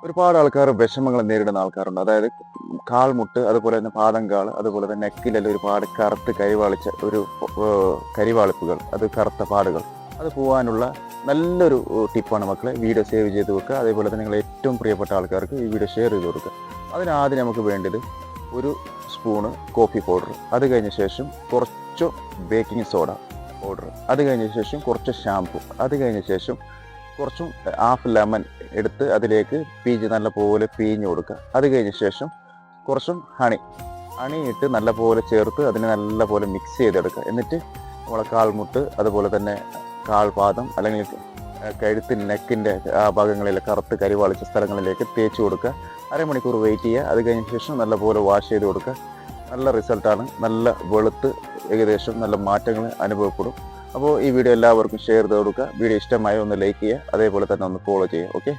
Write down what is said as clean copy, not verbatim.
ഒരുപാട് ആൾക്കാർ വിഷമങ്ങൾ നേരിടുന്ന ആൾക്കാരുണ്ട്. അതായത് കാൽമുട്ട്, അതുപോലെ തന്നെ പാദംകാൽ, അതുപോലെ തന്നെ നെക്കിലെല്ലാം ഒരുപാട് കറുത്ത് കരിവാളിച്ച കരിവാളിപ്പുകൾ, അത് കറുത്ത പാടുകൾ, അത് പോകാനുള്ള നല്ലൊരു ടിപ്പാണ് മക്കളെ. വീഡിയോ സേവ് ചെയ്ത് വെക്കുക. അതേപോലെ തന്നെ നിങ്ങൾ ഏറ്റവും പ്രിയപ്പെട്ട ആൾക്കാർക്ക് ഈ വീഡിയോ ഷെയർ ചെയ്ത് കൊടുക്കുക. അതിനാദ്യം നമുക്ക് വേണ്ടത് ഒരു സ്പൂണ് കോഫി പൗഡർ, അത് കഴിഞ്ഞ ശേഷം കുറച്ച് ബേക്കിംഗ് സോഡ പൗഡർ, അത് കഴിഞ്ഞ ശേഷം കുറച്ച് ഷാമ്പു, അത് കഴിഞ്ഞ ശേഷം കുറച്ചും ഹാഫ് ലെമൺ എടുത്ത് അതിലേക്ക് നല്ലപോലെ പിഴിഞ്ഞ് കൊടുക്കുക. അത് കഴിഞ്ഞ ശേഷം കുറച്ചും ഹണി ഇട്ട് നല്ലപോലെ ചേർത്ത് അതിനെ നല്ലപോലെ മിക്സ് ചെയ്തെടുക്കുക. എന്നിട്ട് നമ്മളെ കാൽമുട്ട്, അതുപോലെ തന്നെ കാൽപാദം, അല്ലെങ്കിൽ കഴുത്തിന് നെക്കിൻ്റെ ആ ഭാഗങ്ങളിലെ കറുത്ത് കരിവാളിച്ച സ്ഥലങ്ങളിലേക്ക് തേച്ച് കൊടുക്കുക. അരമണിക്കൂർ വെയിറ്റ് ചെയ്യുക. അത് കഴിഞ്ഞ ശേഷം നല്ലപോലെ വാഷ് ചെയ്ത് കൊടുക്കുക. നല്ല റിസൾട്ടാണ്. നല്ല വെളുത്ത് ഏകദേശം നല്ല മാറ്റങ്ങൾ അനുഭവപ്പെടും. അപ്പോൾ ഈ വീഡിയോ എല്ലാവർക്കും ഷെയർ ചെയ്ത് കൊടുക്കുക. വീഡിയോ ഇഷ്ടമായ ഒന്ന് ലൈക്ക് ചെയ്യുക, അതേപോലെ തന്നെ ഒന്ന് ഫോളോ ചെയ്യുക. ഓക്കെ.